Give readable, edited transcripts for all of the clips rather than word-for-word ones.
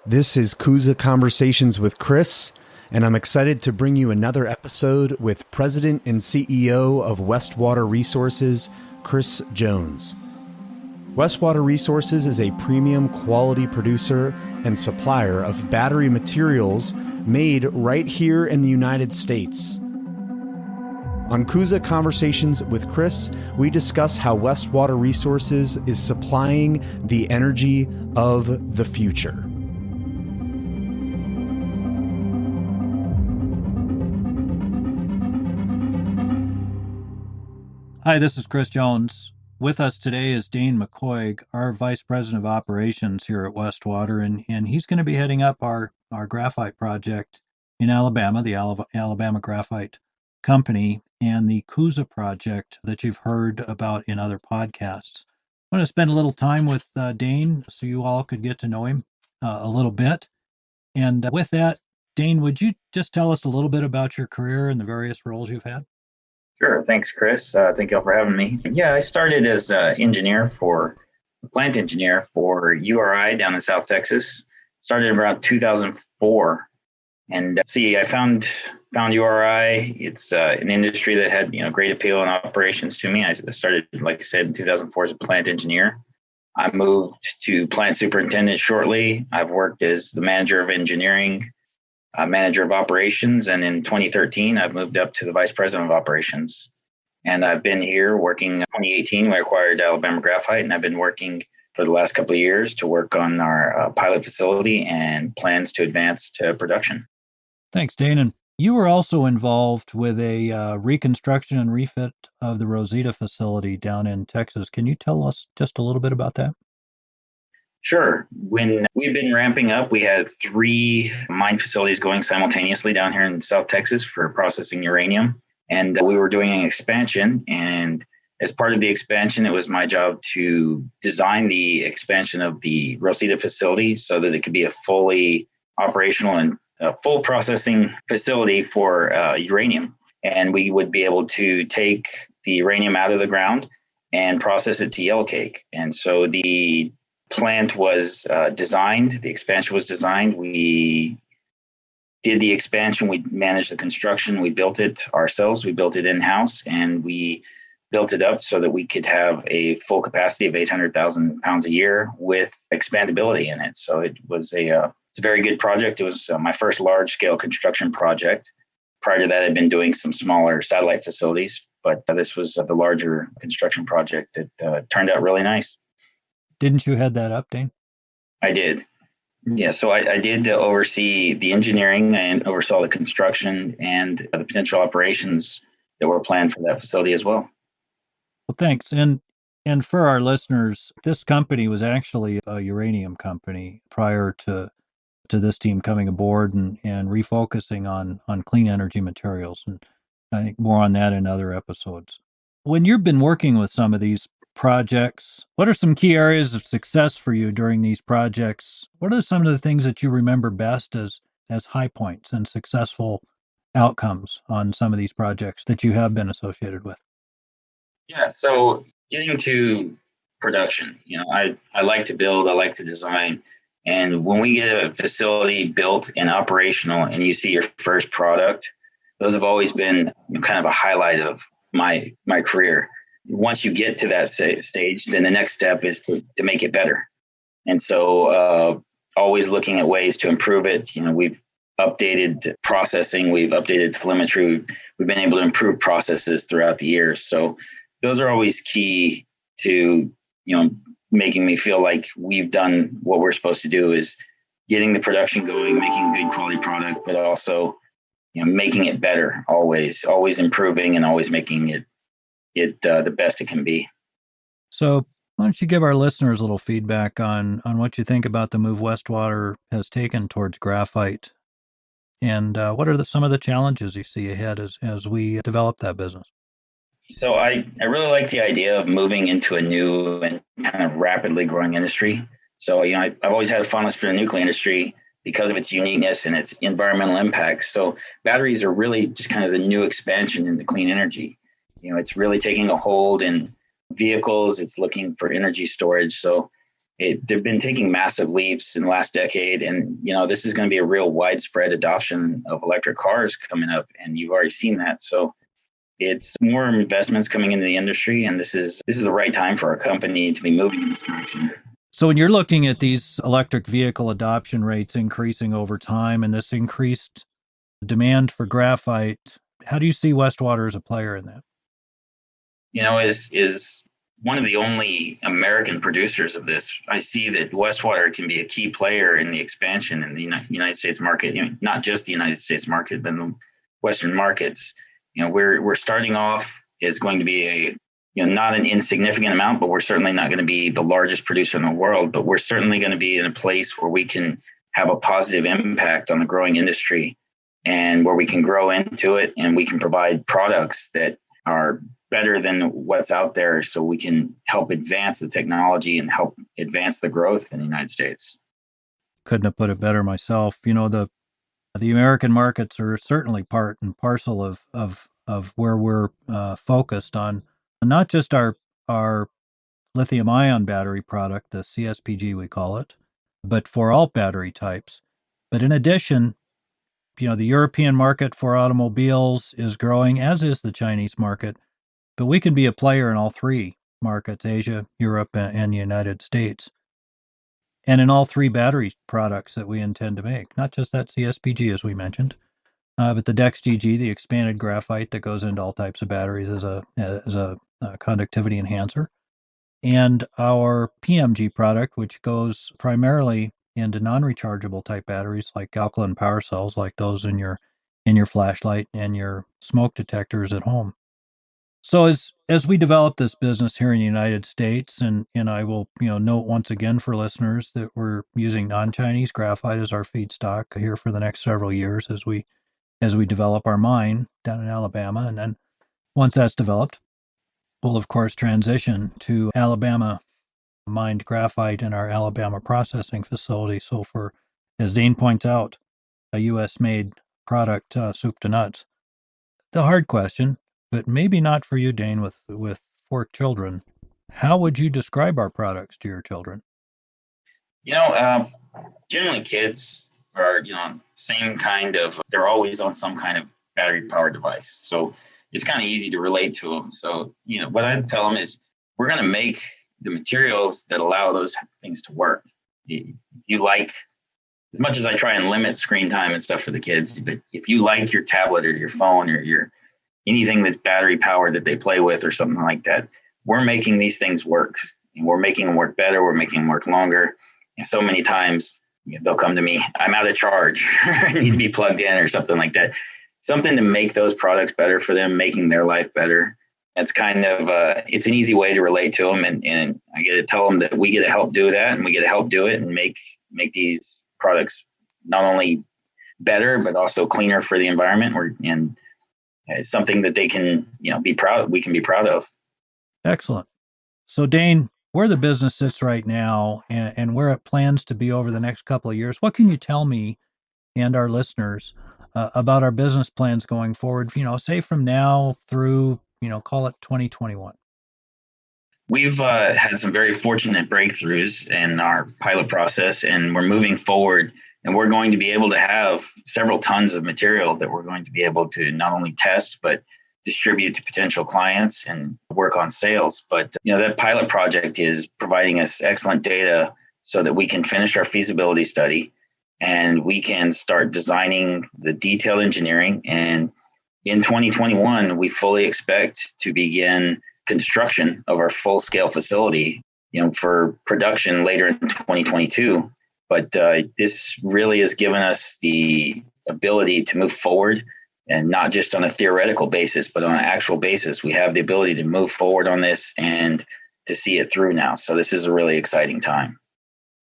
This is Coosa Conversations with Chris, and I'm excited to bring you another episode with President and CEO of Westwater Resources, Chris Jones. Westwater Resources is a premium quality producer and supplier of battery materials made right here in the United States. On Coosa Conversations with Chris, we discuss how Westwater Resources is supplying the energy of the future. Hi, this is Chris Jones. With us today is Dain McCoig, our Vice President of Operations here at Westwater, and he's going to be heading up our graphite project in Alabama, the Alabama Graphite Company, and the Coosa project that you've heard about in other podcasts. I want to spend a little time with Dain so you all could get to know him a little bit. And with that, Dain, would you just tell us a little bit about your career and the various roles you've had? Sure. Thanks, Chris. Thank you all for having me. Yeah, I started as a plant engineer for URI down in South Texas. Started around 2004. And I found URI. It's an industry that had, great appeal and operations to me. I started, like I said, in 2004 as a plant engineer. I moved to plant superintendent shortly. I've worked as the manager of engineering, manager of operations, and in 2013 I've moved up to the vice president of operations. And I've been here working. In 2018 we acquired Alabama Graphite, and I've been working for the last couple of years to work on our pilot facility and plans to advance to production. Thanks, Dain. And you were also involved with a reconstruction and refit of the Rosita facility down in Texas. Can you tell us just a little bit about that? Sure. When we've been ramping up, we had 3 mine facilities going simultaneously down here in South Texas for processing uranium. And we were doing an expansion. And as part of the expansion, it was my job to design the expansion of the Rosita facility so that it could be a fully operational and full processing facility for uranium. And we would be able to take the uranium out of the ground and process it to yellowcake. And so the plant was designed, the expansion was designed. We did the expansion, we managed the construction, we built it ourselves, we built it in-house, and we built it up so that we could have a full capacity of 800,000 pounds a year with expandability in it. So it was it's a very good project. It was my first large-scale construction project. Prior to that, I'd been doing some smaller satellite facilities, but this was the larger construction project that turned out really nice. Didn't you head that up, Dain? I did. Yeah, so I did oversee the engineering and oversaw the construction and the potential operations that were planned for that facility as well. Well, thanks. And for our listeners, this company was actually a uranium company prior to this team coming aboard and refocusing on clean energy materials. And I think more on that in other episodes. When you've been working with some of these projects, what are some key areas of success for you during these projects? What are some of the things that you remember best as high points and successful outcomes on some of these projects that you have been associated with? Yeah, so getting to production, I like to build, I like to design. And when we get a facility built and operational and you see your first product, those have always been kind of a highlight of my career. Once you get to that stage, then the next step is to make it better. And so always looking at ways to improve it. We've updated processing, we've updated telemetry, we've been able to improve processes throughout the years. So those are always key to, making me feel like we've done what we're supposed to do, is getting the production going, making a good quality product, but also, making it better, always improving and always making it the best it can be. So why don't you give our listeners a little feedback on what you think about the move Westwater has taken towards graphite, and what are some of the challenges you see ahead as we develop that business? So I really like the idea of moving into a new and kind of rapidly growing industry. So, I've always had a fondness for the nuclear industry because of its uniqueness and its environmental impacts. So batteries are really just kind of the new expansion into clean energy. It's really taking a hold in vehicles. It's looking for energy storage. So they've been taking massive leaps in the last decade. And, this is going to be a real widespread adoption of electric cars coming up. And you've already seen that. So it's more investments coming into the industry. And this is the right time for our company to be moving in this direction. So when you're looking at these electric vehicle adoption rates increasing over time and this increased demand for graphite, how do you see Westwater as a player in that? Is one of the only American producers of this. I see that Westwater can be a key player in the expansion in the United States market, not just the United States market, but the Western markets. We're starting off is going to be a not an insignificant amount, but we're certainly not going to be the largest producer in the world, but we're certainly going to be in a place where we can have a positive impact on the growing industry and where we can grow into it and we can provide products that are better than what's out there so we can help advance the technology and help advance the growth in the United States. Couldn't have put it better myself. The American markets are certainly part and parcel of where we're focused on not just our lithium ion battery product, the CSPG we call it, but for all battery types. But in addition, the European market for automobiles is growing, as is the Chinese market. But we can be a player in all three markets, Asia, Europe, and the United States. And in all three battery products that we intend to make, not just that CSPG, as we mentioned, but the DexGG, the expanded graphite that goes into all types of batteries as a conductivity enhancer, and our PMG product, which goes primarily into non-rechargeable type batteries like alkaline power cells, like those in your flashlight and your smoke detectors at home. So as we develop this business here in the United States, and I will note once again for listeners that we're using non-Chinese graphite as our feedstock here for the next several years as we develop our mine down in Alabama, and then once that's developed, we'll of course transition to Alabama mined graphite in our Alabama processing facility. So for, as Dain points out, a U.S. made product, soup to nuts. The hard question, but maybe not for you, Dain, with 4 children. How would you describe our products to your children? Generally kids are, same kind of, they're always on some kind of battery powered device. So it's kind of easy to relate to them. So, what I tell them is we're going to make the materials that allow those things to work. You like, as much as I try and limit screen time and stuff for the kids, but if you like your tablet or your phone or your anything that's battery powered that they play with or something like that, we're making these things work. And we're making them work better. We're making them work longer. And so many times they'll come to me, I'm out of charge. I need to be plugged in or something like that. Something to make those products better for them, making their life better. It's kind of, it's an easy way to relate to them. And I get to tell them that we get to help do that and we get to help do it and make these products not only better, but also cleaner for the environment. And it's something that they can, be proud. We can be proud of. Excellent. So Dain, where the business sits right now and where it plans to be over the next couple of years, what can you tell me and our listeners about our business plans going forward, say from now through, call it 2021? We've had some very fortunate breakthroughs in our pilot process, and we're moving forward, and we're going to be able to have several tons of material that we're going to be able to not only test, but distribute to potential clients and work on sales. But, that pilot project is providing us excellent data so that we can finish our feasibility study and we can start designing the detailed engineering. And in 2021, we fully expect to begin construction of our full-scale facility, for production later in 2022. But this really has given us the ability to move forward, and not just on a theoretical basis, but on an actual basis. We have the ability to move forward on this and to see it through now. So this is a really exciting time.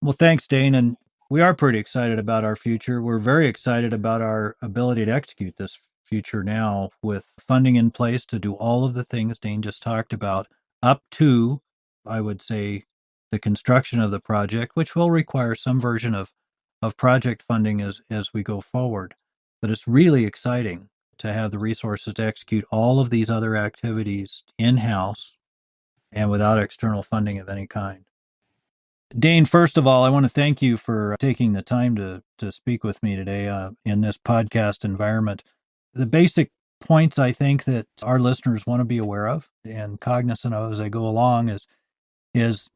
Well, thanks, Dain. And we are pretty excited about our future. We're very excited about our ability to execute this future now with funding in place to do all of the things Dain just talked about, up to, I would say, the construction of the project, which will require some version of project funding as we go forward. But it's really exciting to have the resources to execute all of these other activities in-house and without external funding of any kind. Dain, first of all, I want to thank you for taking the time to speak with me today in this podcast environment. The basic points I think that our listeners want to be aware of and cognizant of as I go along is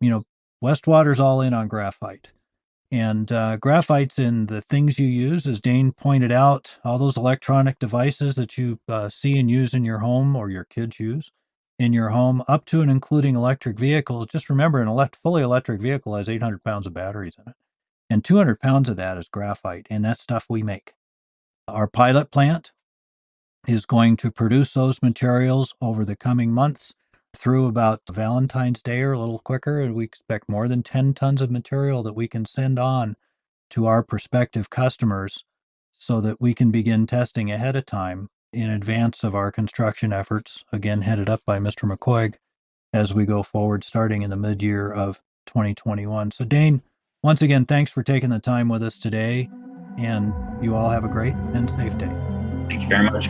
Westwater's all in on graphite. And graphite's in the things you use, as Dain pointed out, all those electronic devices that you see and use in your home or your kids use in your home, up to and including electric vehicles. Just remember, an fully electric vehicle has 800 pounds of batteries in it, and 200 pounds of that is graphite, and that's stuff we make. Our pilot plant is going to produce those materials over the coming months through about Valentine's Day or a little quicker, and we expect more than 10 tons of material that we can send on to our prospective customers so that we can begin testing ahead of time in advance of our construction efforts, again headed up by Mr. McCoig, as we go forward starting in the mid-year of 2021. So Dain, once again, thanks for taking the time with us today, and you all have a great and safe day. Thank you very much.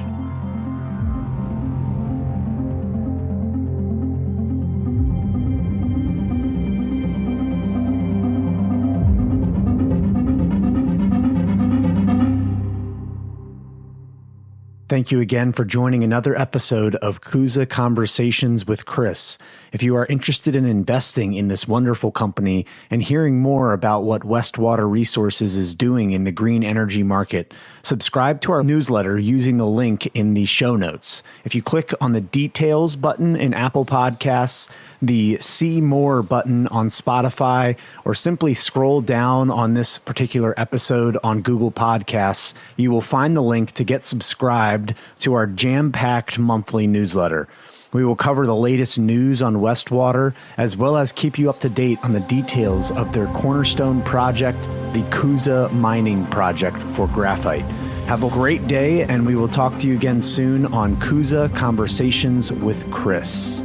Thank you again for joining another episode of Coosa Conversations with Chris. If you are interested in investing in this wonderful company and hearing more about what Westwater Resources is doing in the green energy market, subscribe to our newsletter using the link in the show notes. If you click on the details button in Apple Podcasts, the see more button on Spotify, or simply scroll down on this particular episode on Google Podcasts, you will find the link to get subscribed to our jam-packed monthly newsletter. We will cover the latest news on Westwater, as well as keep you up to date on the details of their cornerstone project, the Coosa Mining Project for graphite. Have a great day, and we will talk to you again soon on Coosa Conversations with Chris.